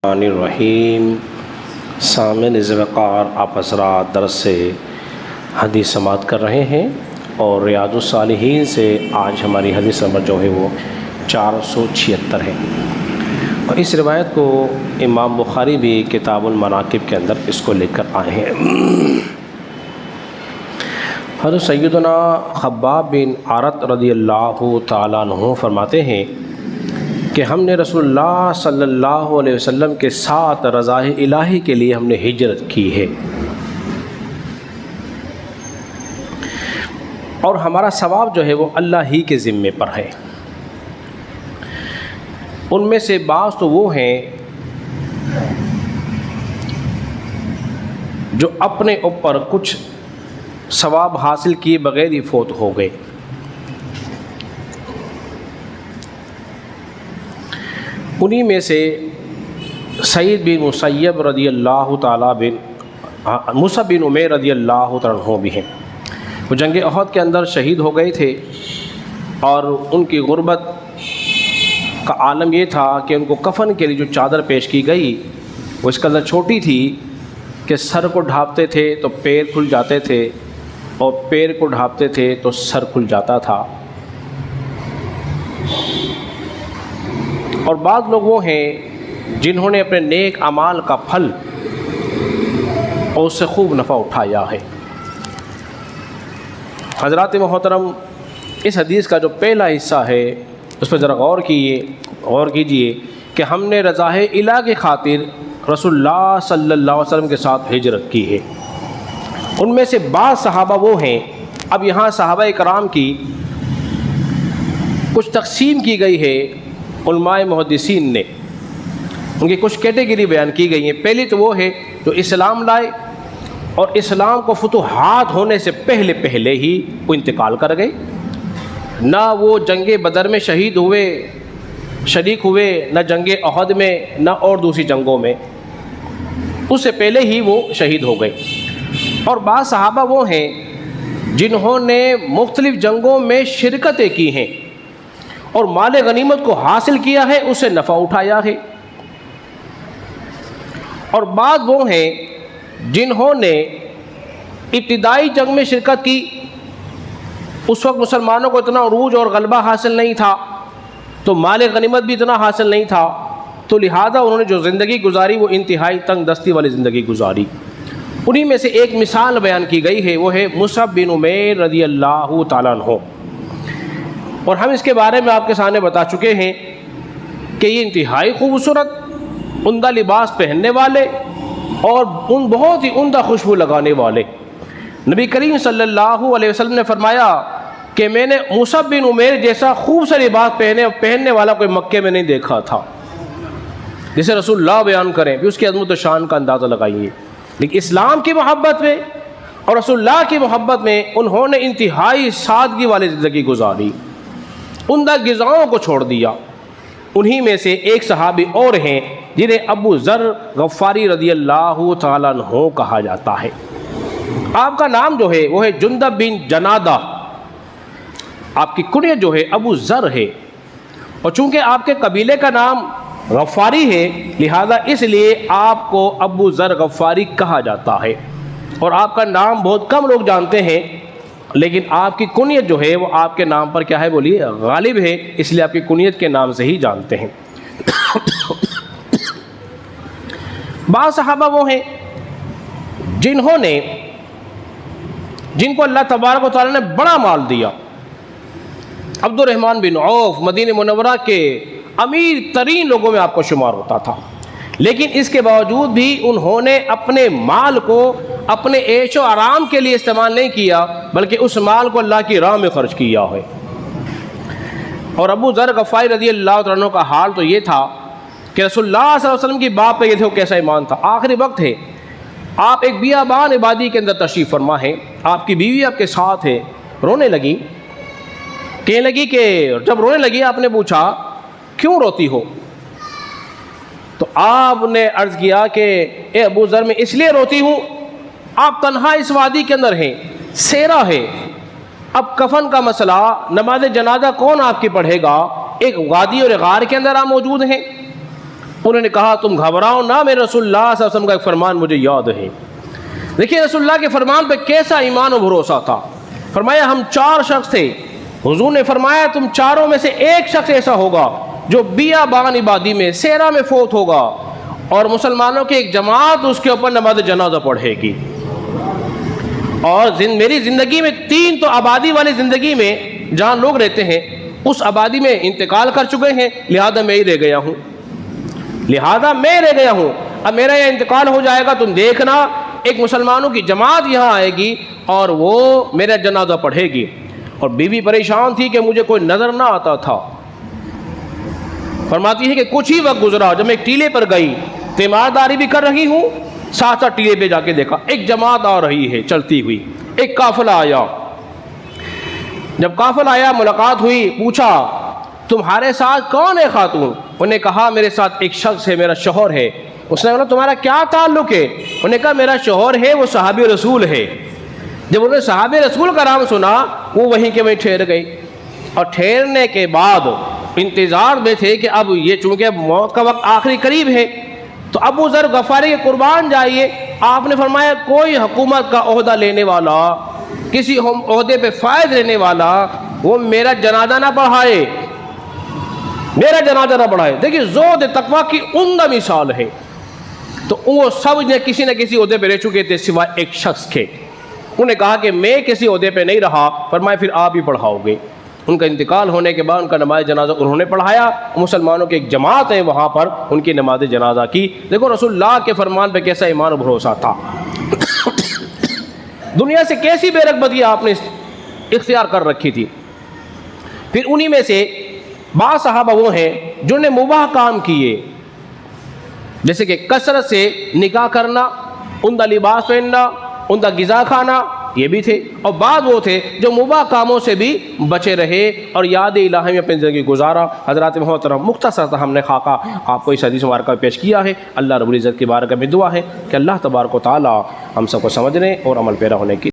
الرحیم سامعین وقار، آپ حضرات درس سے حدیث سماعت کر رہے ہیں اور ریاض الصالحین سے آج ہماری حدیث نمبر جو ہے وہ 476 ہے، اور اس روایت کو امام بخاری بھی کتاب المناقب کے اندر اس کو لے کر آئے ہیں۔ حضرت سیدنا خباب بن عارت رضی اللہ تعالیٰ عنہ فرماتے ہیں کہ ہم نے رسول اللہ صلی اللہ علیہ وسلم کے ساتھ رضا الہی کے لیے ہم نے ہجرت کی ہے، اور ہمارا ثواب جو ہے وہ اللہ ہی کے ذمے پر ہے۔ ان میں سے بعض تو وہ ہیں جو اپنے اوپر کچھ ثواب حاصل کیے بغیر ہی فوت ہو گئے، انہی میں سے سعید بن مسیب رضی اللہ تعالیٰ مصعب بن عمیر رضی اللہ تعالیٰ عنہ بھی ہیں۔ وہ جنگ احد کے اندر شہید ہو گئے تھے، اور ان کی غربت کا عالم یہ تھا کہ ان کو کفن کے لیے جو چادر پیش کی گئی وہ اس قدر چھوٹی تھی کہ سر کو ڈھانپتے تھے تو پیر کھل جاتے تھے، اور پیر کو ڈھانپتے تھے تو سر کھل جاتا تھا۔ اور بعض لوگ وہ ہیں جنہوں نے اپنے نیک اعمال کا پھل اور اس سے خوب نفع اٹھایا ہے۔ حضرات محترم، اس حدیث کا جو پہلا حصہ ہے اس پہ ذرا غور کیجئے کہ ہم نے رضا الہ کی خاطر رسول اللہ صلی اللہ علیہ وسلم کے ساتھ ہجرت کی ہے۔ ان میں سے بعض صحابہ وہ ہیں، اب یہاں صحابہ کرام کی کچھ تقسیم کی گئی ہے علماء محدثین نے، ان کی کچھ کیٹیگری بیان کی گئی ہیں۔ پہلی تو وہ ہے جو اسلام لائے اور اسلام کو فتوحات ہونے سے پہلے ہی وہ انتقال کر گئے، نہ وہ جنگ بدر میں شہید ہوئے شریک ہوئے، نہ جنگ احد میں، نہ اور دوسری جنگوں میں، اس سے پہلے ہی وہ شہید ہو گئے۔ اور بعض صحابہ وہ ہیں جنہوں نے مختلف جنگوں میں شرکتیں کی ہیں اور مال غنیمت کو حاصل کیا ہے، اس سے نفع اٹھایا ہے۔ اور بعض وہ ہیں جنہوں نے ابتدائی جنگ میں شرکت کی، اس وقت مسلمانوں کو اتنا عروج اور غلبہ حاصل نہیں تھا، تو مال غنیمت بھی اتنا حاصل نہیں تھا، تو لہذا انہوں نے جو زندگی گزاری وہ انتہائی تنگ دستی والی زندگی گزاری۔ انہی میں سے ایک مثال بیان کی گئی ہے، وہ ہے مصعب بن عمیر رضی اللہ تعالیٰ عنہ، اور ہم اس کے بارے میں آپ کے سامنے بتا چکے ہیں کہ یہ انتہائی خوبصورت عمدہ لباس پہننے والے اور ان بہت ہی عمدہ خوشبو لگانے والے، نبی کریم صلی اللہ علیہ وسلم نے فرمایا کہ میں نے مصعب بن عمیر جیسا خوب سا لباس پہننے والا کوئی مکے میں نہیں دیکھا تھا۔ جسے رسول اللہ بیان کریں بھی اس کی عظمت و شان کا اندازہ لگائیے، لیکن اسلام کی محبت میں اور رسول اللہ کی محبت میں انہوں نے انتہائی سادگی والی زندگی گزاری، عمدہ غذاؤں کو چھوڑ دیا۔ انہی میں سے ایک صحابی اور ہیں جنہیں ابو ذر غفاری رضی اللہ تعالیٰ عنہ کہا جاتا ہے۔ آپ کا نام جو ہے وہ ہے جندب بن جنادہ، آپ کی کنیت جو ہے ابو ذر ہے، اور چونکہ آپ کے قبیلے کا نام غفاری ہے لہذا اس لیے آپ کو ابو ذر غفاری کہا جاتا ہے، اور آپ کا نام بہت کم لوگ جانتے ہیں، لیکن آپ کی کنیت جو ہے وہ آپ کے نام پر کیا ہے بولیے غالب ہے، اس لیے آپ کی کنیت کے نام سے ہی جانتے ہیں۔ بعض صحابہ وہ ہیں جن کو اللہ تبارک و تعالیٰ نے بڑا مال دیا۔ عبد الرحمن بن عوف مدینہ منورہ کے امیر ترین لوگوں میں آپ کو شمار ہوتا تھا، لیکن اس کے باوجود بھی انہوں نے اپنے مال کو اپنے عیش و آرام کے لیے استعمال نہیں کیا، بلکہ اس مال کو اللہ کی راہ میں خرچ کیا ہے۔ اور ابو ذر غفاری رضی اللہ عنہ کا حال تو یہ تھا کہ رسول اللہ صلی اللہ علیہ وسلم کی بات پہ یہ تھے وہ کیسا ایمان تھا۔ آخری وقت ہے، آپ ایک بیابان عبادی کے اندر تشریف فرما ہیں، آپ کی بیوی آپ کے ساتھ ہے، رونے لگی، کہنے لگی کہ جب رونے لگی آپ نے پوچھا کیوں روتی ہو؟ تو آپ نے عرض کیا کہ اے ابو ذر میں اس لیے روتی ہوں، آپ تنہا اس وادی کے اندر ہیں، سیرا ہے، اب کفن کا مسئلہ، نماز جنازہ کون آپ کی پڑھے گا؟ ایک وادی اور غار کے اندر آپ موجود ہیں، انہوں نے کہا تم گھبراؤ نہ، میرے رسول اللہ صلی اللہ علیہ وسلم کا ایک فرمان مجھے یاد ہے۔ دیکھیے رسول اللہ کے فرمان پہ کیسا ایمان و بھروسہ تھا۔ فرمایا ہم 4 شخص تھے، حضور نے فرمایا تم چاروں میں سے ایک شخص ایسا ہوگا جو بیابان آبادی میں صحرا میں فوت ہوگا اور مسلمانوں کی ایک جماعت اس کے اوپر نماز جنازہ پڑھے گی۔ اور میری زندگی میں 3 تو آبادی والی زندگی میں جہاں لوگ رہتے ہیں اس آبادی میں انتقال کر چکے ہیں، لہذا میں ہی رہ گیا ہوں، اب میرا یہ انتقال ہو جائے گا، تم دیکھنا ایک مسلمانوں کی جماعت یہاں آئے گی اور وہ میرا جنازہ پڑھے گی۔ اور بیوی پریشان تھی کہ مجھے کوئی نظر نہ آتا تھا۔ فرماتی ہے کہ کچھ ہی وقت گزرا جب میں ایک ٹیلے پر گئی، تیمارداری بھی کر رہی ہوں، ساتھ ساتھ ٹیلے پہ جا کے دیکھا ایک جماعت آ رہی ہے چلتی ہوئی، ایک قافلہ آیا۔ جب قافلہ آیا ملاقات ہوئی، پوچھا تمہارے ساتھ کون ہے خاتون؟ انہوں نے کہا میرے ساتھ ایک شخص ہے، میرا شوہر ہے۔ اس نے کہا تمہارا کیا تعلق ہے؟ انہوں نے کہا میرا شوہر ہے، وہ صحابی رسول ہے۔ جب انہوں نے صحابی رسول کا نام سنا وہ وہیں کے وہیں ٹھہر گئی، اور ٹھہرنے کے بعد انتظار میں تھے کہ اب یہ چونکہ موت کا وقت آخری قریب ہے تو ابو ذر غفاری کے قربان جائیے۔ آپ نے فرمایا کوئی حکومت کا عہدہ لینے والا، کسی عہدے پہ فائز رہنے والا وہ میرا جنازہ نہ پڑھائے، دیکھیے زہد تقویٰ کی عمدہ مثال ہے۔ تو وہ سب نے کسی نہ کسی عہدے پہ رہ چکے تھے سوائے ایک شخص کے۔ انہوں نے کہا کہ میں کسی عہدے پہ نہیں رہا، فرمایا پھر آپ ہی پڑھاؤ گے۔ ان کا انتقال ہونے کے بعد ان کا نماز جنازہ انہوں نے پڑھایا، مسلمانوں کی ایک جماعت ہے وہاں پر ان کی نماز جنازہ کی۔ دیکھو رسول اللہ کے فرمان پہ کیسا ایمان و بھروسہ تھا۔ دنیا سے کیسی بے رغبتی آپ نے اختیار کر رکھی تھی۔ پھر انہی میں سے بعض صحابہ وہ ہیں جنہوں نے مباح کام کیے، جیسے کہ کثرت سے نکاح کرنا، عمدہ لباس پہننا، عمدہ غذا کھانا، یہ بھی تھے۔ اور بعض وہ تھے جو مباح کاموں سے بھی بچے رہے اور یاد الہی میں اپنی زندگی گزارا۔ حضرات محترم مختصر سا ہم نے خاکہ آپ کو اس حدیث مبارکہ پیش کیا ہے۔ اللہ رب العزت کی بارگاہ میں دعا ہے کہ اللہ تبارک و تعالی ہم سب کو سمجھنے اور عمل پیرا ہونے کی